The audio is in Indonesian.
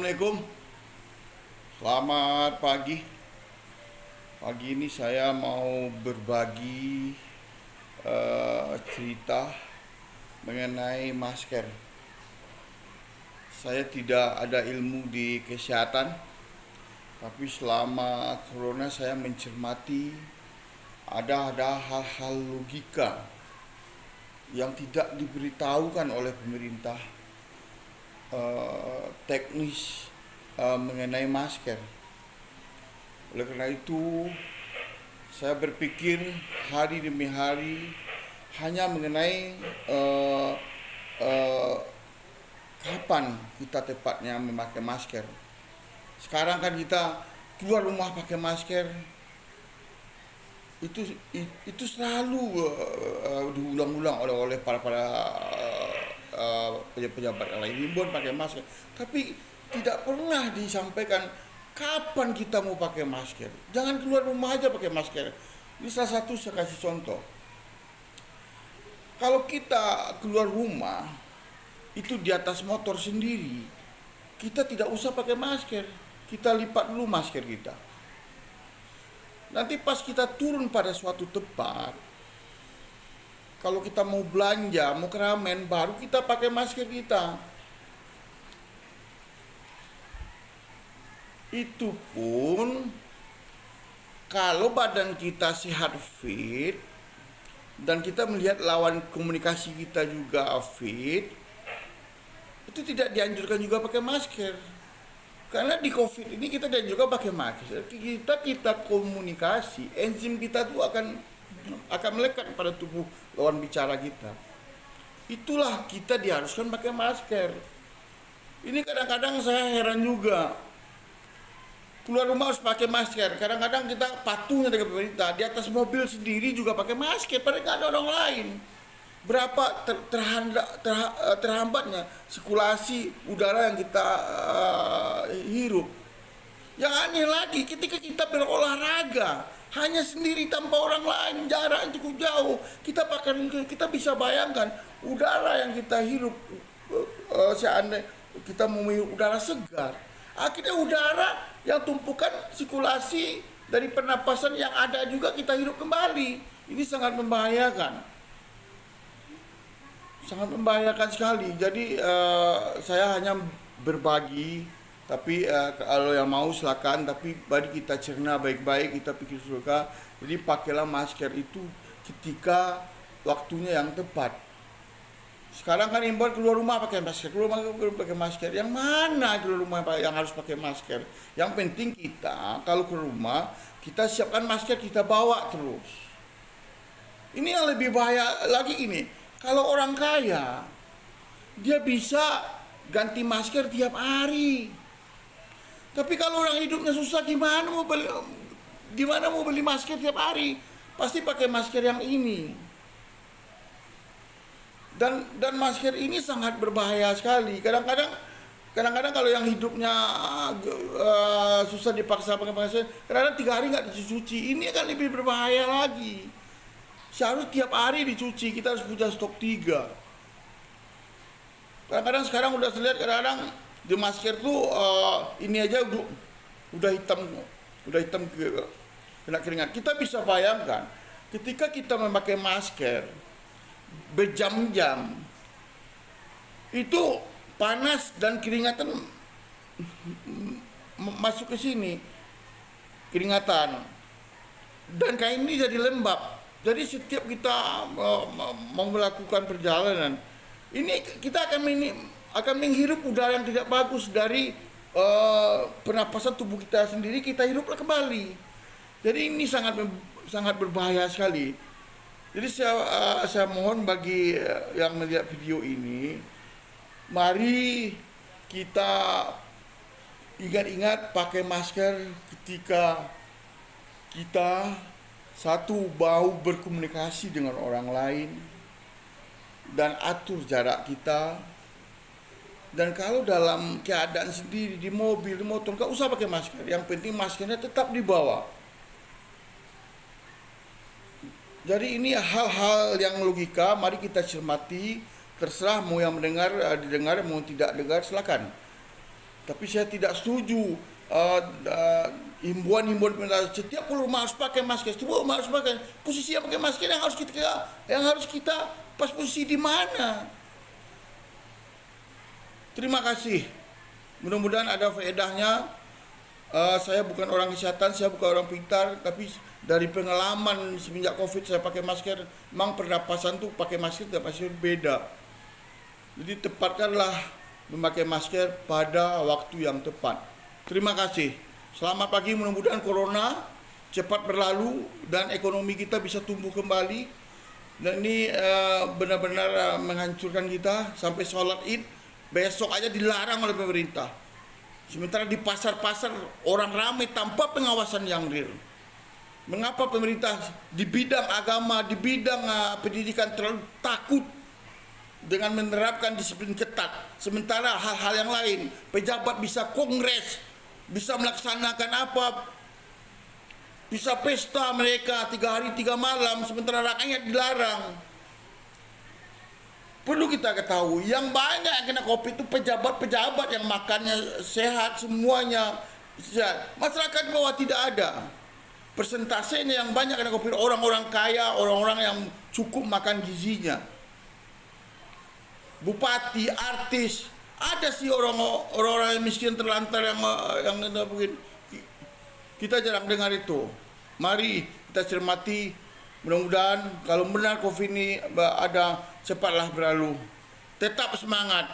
Assalamualaikum, selamat pagi. Pagi ini saya mau berbagi cerita mengenai masker. Saya tidak ada ilmu di kesehatan, tapi selama corona saya mencermati ada hal-hal logika yang tidak diberitahukan oleh pemerintah, teknis mengenai masker. Oleh karena itu, saya berpikir hari demi hari hanya mengenai kapan kita tepatnya memakai masker. Sekarang kan kita keluar rumah pakai masker, itu selalu diulang-ulang oleh para pejabat yang lain, himbauan pakai masker, tapi tidak pernah disampaikan kapan kita mau pakai masker. Jangan keluar rumah aja pakai masker. Ini salah satu, saya kasih contoh. Kalau kita keluar rumah itu di atas motor sendiri, kita tidak usah pakai masker. Kita lipat dulu masker kita. Nanti pas kita turun pada suatu tempat, kalau kita mau belanja, mau keramaian, baru kita pakai masker kita. Itu pun kalau badan kita sehat, fit, dan kita melihat lawan komunikasi kita juga fit, itu tidak dianjurkan juga pakai masker. Karena di COVID ini kita dianjurkan pakai masker. Kita komunikasi, enzim kita tuh akan melekat pada tubuh lawan bicara kita. Itulah kita diharuskan pakai masker. Ini kadang-kadang saya heran juga. Keluar rumah harus pakai masker. Kadang-kadang kita patuhnya dengan pemerintah. Di atas mobil sendiri juga pakai masker, padahal nggak ada orang lain. Berapa terhambatnya sirkulasi udara yang kita hirup. Yang aneh lagi, ketika kita berolahraga hanya sendiri tanpa orang lain, jarak yang cukup jauh, kita bisa bayangkan udara yang kita hirup, seandainya kita menghirup udara segar, akhirnya udara yang tumpukan sirkulasi dari pernapasan yang ada juga kita hirup kembali. Ini sangat membahayakan. Sangat membahayakan sekali. Jadi saya hanya berbagi, tapi kalau yang mau silakan, tapi mari kita cerna baik-baik, kita pikir suka. Jadi pakailah masker itu ketika waktunya yang tepat. Sekarang kan imbauan keluar rumah pakai masker, keluar rumah pakai masker. Yang mana keluar rumah yang harus pakai masker? Yang penting kita kalau keluar rumah, kita siapkan masker, kita bawa terus. Ini yang lebih bahaya lagi ini. Kalau orang kaya, dia bisa ganti masker tiap hari. Tapi kalau orang hidupnya susah, gimana mau beli masker tiap hari? Pasti pakai masker yang ini. Dan masker ini sangat berbahaya sekali. Kadang-kadang kalau yang hidupnya susah dipaksa pakai masker, kadang-kadang 3 hari nggak dicuci. Ini akan lebih berbahaya lagi. Seharusnya tiap hari dicuci, kita harus punya stok 3. Kadang-kadang sekarang udah saya lihat, kadang-kadang di masker tuh ini aja udah hitam kena keringat. Kita bisa bayangkan ketika kita memakai masker berjam-jam, itu panas dan keringatan masuk ke sini, keringatan, dan kain ini jadi lembab. Jadi setiap kita mau melakukan perjalanan, ini kita akan menghirup udara yang tidak bagus dari pernapasan tubuh kita sendiri, kita hiruplah kembali. Jadi ini sangat berbahaya sekali. Jadi saya mohon bagi yang melihat video ini, mari kita ingat-ingat pakai masker ketika kita satu, bau berkomunikasi dengan orang lain, dan atur jarak kita. Dan kalau dalam keadaan sendiri di mobil, di motor, nggak usah pakai masker. Yang penting maskernya tetap dibawa. Jadi ini hal-hal yang logika, mari kita cermati. Terserah mau yang mendengar didengar, mau tidak dengar silakan. Tapi saya tidak setuju himbauan-himbauan pemerintah setiap rumah harus pakai masker, semua rumah harus pakai. Posisi yang pakai masker yang harus kita pas posisi di mana? Terima kasih. Mudah-mudahan ada faedahnya. Saya bukan orang kesehatan, saya bukan orang pintar, tapi dari pengalaman semenjak COVID saya pakai masker, memang pernapasan tuh pakai masker dan masker beda. Jadi tepatkanlah memakai masker pada waktu yang tepat. Terima kasih. Selamat pagi, mudah-mudahan corona cepat berlalu dan ekonomi kita bisa tumbuh kembali. Dan ini benar-benar menghancurkan kita sampai sholat Id besok aja dilarang oleh pemerintah. Sementara di pasar-pasar orang ramai tanpa pengawasan yang real. Mengapa pemerintah di bidang agama, di bidang pendidikan terlalu takut dengan menerapkan disiplin ketat? Sementara hal-hal yang lain, pejabat bisa kongres, bisa melaksanakan apa, bisa pesta mereka 3 hari 3 malam, sementara rakyat dilarang. Perlu kita ketahui, yang banyak yang kena COVID itu pejabat-pejabat yang makannya sehat, semuanya sehat. Masyarakat bawah tidak ada. Persentasenya yang banyak kena COVID orang-orang kaya, orang-orang yang cukup makan gizinya. Bupati, artis, ada sih orang-orang yang miskin terlantar yang mungkin kita jarang dengar itu. Mari kita cermati. Mudah-mudahan kalau benar COVID ini ada, cepatlah berlalu. Tetap semangat.